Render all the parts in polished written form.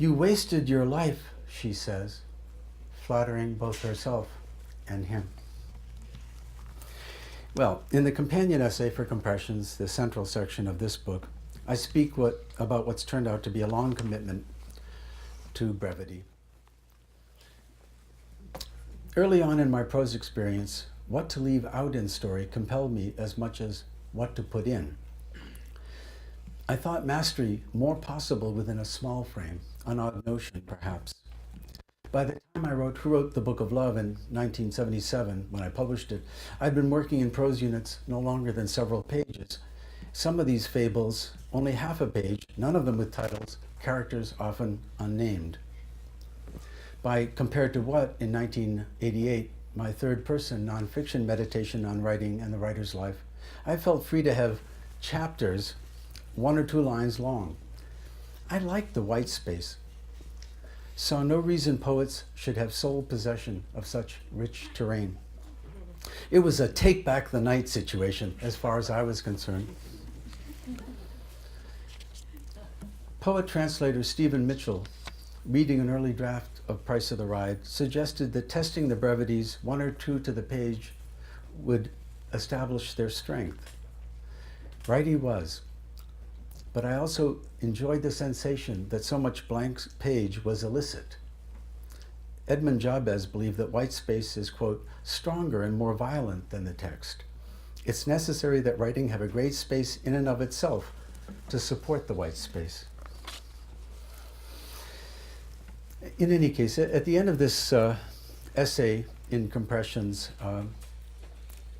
"You wasted your life," she says, flattering both herself and him. Well, in the companion essay for Compressions, the central section of this book, I speak about what's turned out to be a long commitment to brevity. Early on in my prose experience, what to leave out in story compelled me as much as what to put in. I thought mastery more possible within a small frame, an odd notion perhaps. By the time I wrote Who Wrote the Book of Love in 1977, when I published it, I'd been working in prose units no longer than several pages. Some of these fables, only half a page, none of them with titles, characters often unnamed. By Compared to What, in 1988, my third-person nonfiction meditation on writing and the writer's life, I felt free to have chapters 1 or 2 lines long. I liked the white space. Saw no reason poets should have sole possession of such rich terrain. It was a take back the night situation, as far as I was concerned. Poet-translator Stephen Mitchell, reading an early draft of Price of the Ride, suggested that testing the brevities 1 or 2 to the page would establish their strength. Right he was. But I also enjoyed the sensation that so much blank page was illicit. Edmund Jabez believed that white space is, quote, stronger and more violent than the text. It's necessary that writing have a great space in and of itself to support the white space. In any case, at the end of this essay in Compressions,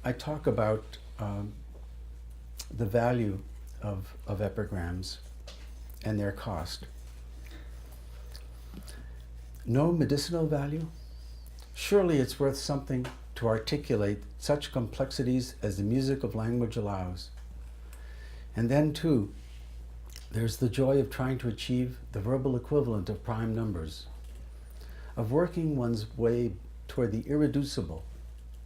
I talk about the value of epigrams and their cost. No medicinal value? Surely it's worth something to articulate such complexities as the music of language allows. And then, too, there's the joy of trying to achieve the verbal equivalent of prime numbers, of working one's way toward the irreducible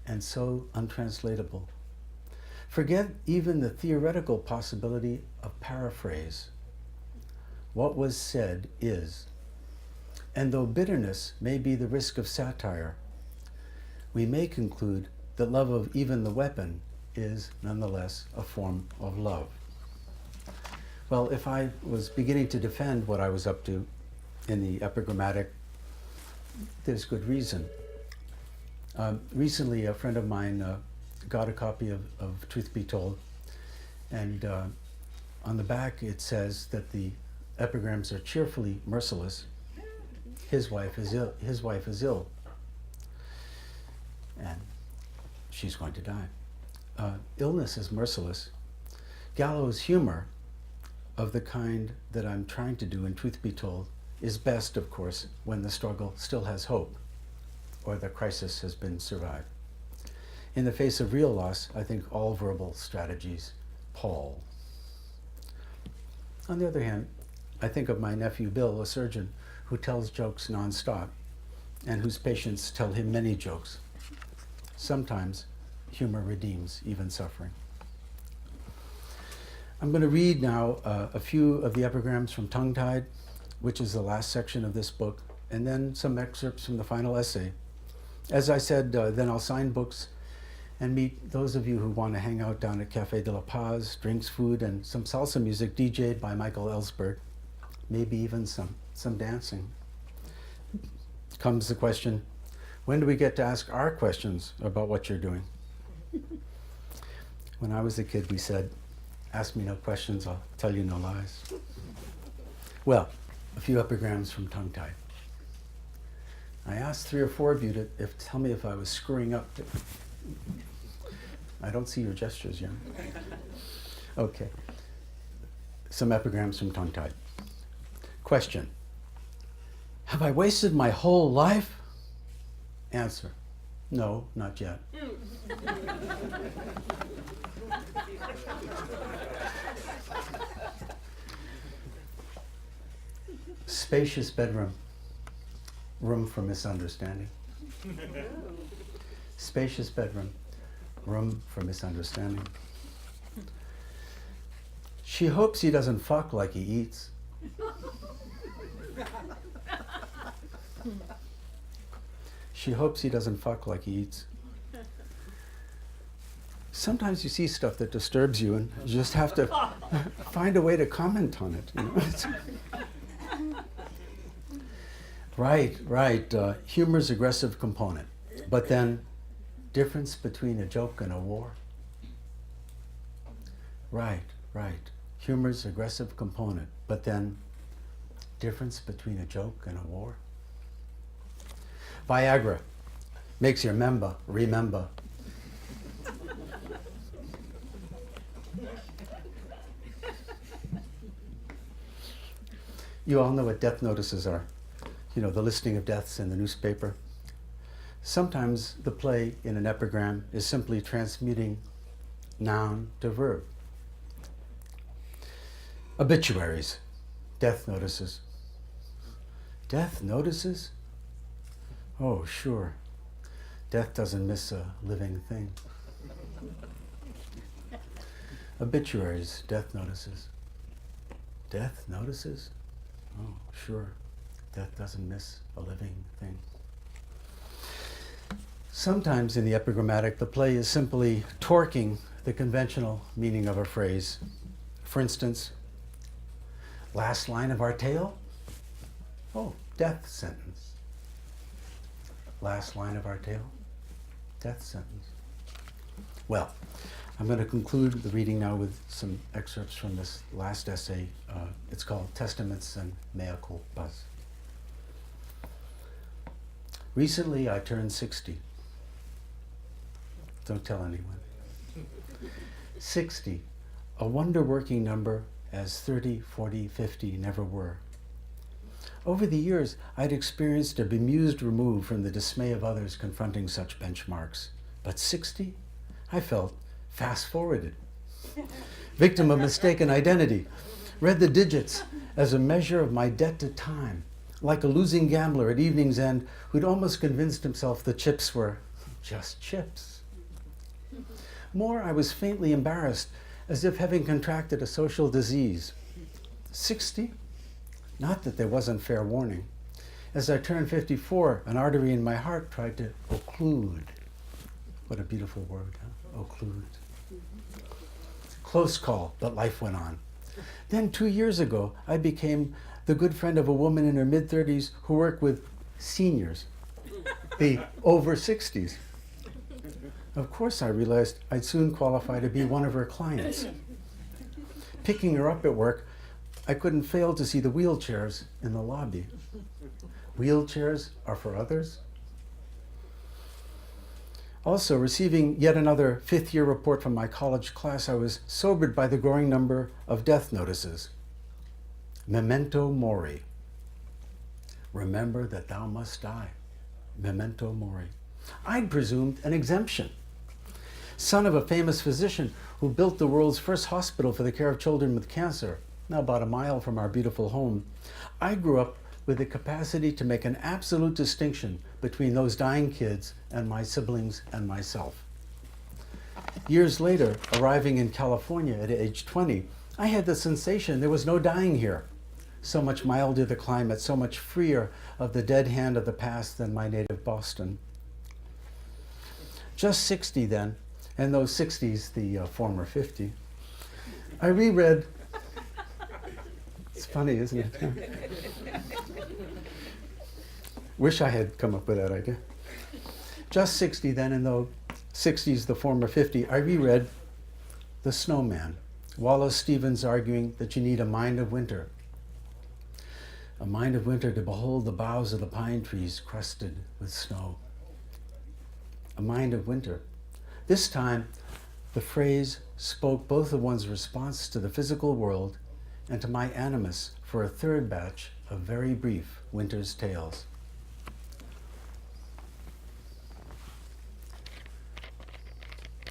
and so untranslatable. Forget even the theoretical possibility of paraphrase. What was said is. And though bitterness may be the risk of satire, we may conclude that love of even the weapon is nonetheless a form of love. Well, if I was beginning to defend what I was up to in the epigrammatic, there's good reason. Recently, a friend of mine got a copy of Truth Be Told, and on the back it says that the epigrams are cheerfully merciless. His wife is ill, and she's going to die. Illness is merciless. Gallows humor of the kind that I'm trying to do in Truth Be Told is best, of course, when the struggle still has hope or the crisis has been survived. In the face of real loss, I think all verbal strategies pall. On the other hand, I think of my nephew Bill, a surgeon, who tells jokes nonstop and whose patients tell him many jokes. Sometimes humor redeems even suffering. I'm going to read now a few of the epigrams from Tongue-Tied, which is the last section of this book, and then some excerpts from the final essay. As I said, then I'll sign books and meet those of you who want to hang out down at Café de la Paz, drinks, food, and some salsa music DJ'd by Michael Ellsberg, maybe even some dancing. Comes the question, when do we get to ask our questions about what you're doing? When I was a kid, we said, ask me no questions, I'll tell you no lies. Well, a few epigrams from Tongue-Tied. I asked 3 or 4 of you to tell me if I was screwing up. I don't see your gestures yet. Okay. Some epigrams from Tongue-Tied. Question. Have I wasted my whole life? Answer. No, not yet. Spacious bedroom. Room for misunderstanding. Spacious bedroom. Room for misunderstanding. She hopes he doesn't fuck like he eats. She hopes he doesn't fuck like he eats. Sometimes you see stuff that disturbs you and you just have to find a way to comment on it. You know? Right. Humor's aggressive component. But then, difference between a joke and a war? Right. Humor's aggressive component. But then, difference between a joke and a war? Viagra makes you remember. You all know what death notices are. You know, the listing of deaths in the newspaper. Sometimes the play in an epigram is simply transmuting noun to verb. Obituaries, death notices. Death notices? Oh, sure. Death doesn't miss a living thing. Obituaries, death notices. Death notices? Oh, sure. Death doesn't miss a living thing. Sometimes in the epigrammatic, the play is simply torquing the conventional meaning of a phrase. For instance, last line of our tale? Oh, death sentence. Last line of our tale? Death sentence. Well, I'm going to conclude the reading now with some excerpts from this last essay. It's called Testaments and Mea Culpas. Recently, I turned 60. Don't tell anyone. 60, a wonder-working number as 30, 40, 50 never were. Over the years, I'd experienced a bemused remove from the dismay of others confronting such benchmarks. But 60, I felt fast-forwarded. Victim of mistaken identity. Read the digits as a measure of my debt to time, like a losing gambler at evening's end who'd almost convinced himself the chips were just chips. More, I was faintly embarrassed, as if having contracted a social disease. 60? Not that there wasn't fair warning. As I turned 54, an artery in my heart tried to occlude. What a beautiful word, huh? Occlude. Close call, but life went on. Then 2 years ago, I became the good friend of a woman in her mid-30s who worked with seniors, the over 60s. Of course, I realized I'd soon qualify to be one of her clients. Picking her up at work, I couldn't fail to see the wheelchairs in the lobby. Wheelchairs are for others? Also, receiving yet another fifth-year report from my college class, I was sobered by the growing number of death notices. Memento mori. Remember that thou must die. Memento mori. I'd presumed an exemption. Son of a famous physician who built the world's first hospital for the care of children with cancer, now about a mile from our beautiful home, I grew up with the capacity to make an absolute distinction between those dying kids and my siblings and myself. Years later, arriving in California at age 20, I had the sensation there was no dying here. So much milder the climate, so much freer of the dead hand of the past than my native Boston. Just 60 then, and those 60s, the former 50, I reread. It's funny, isn't it? Wish I had come up with that idea. Just 60 then, and though 60s, the former 50, I reread The Snowman. Wallace Stevens arguing that you need a mind of winter. A mind of winter to behold the boughs of the pine trees crusted with snow. A mind of winter. This time, the phrase spoke both of one's response to the physical world and to my animus for a third batch of very brief winter's tales.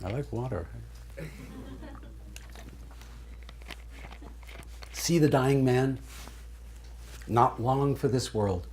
I like water. See the dying man? Not long for this world.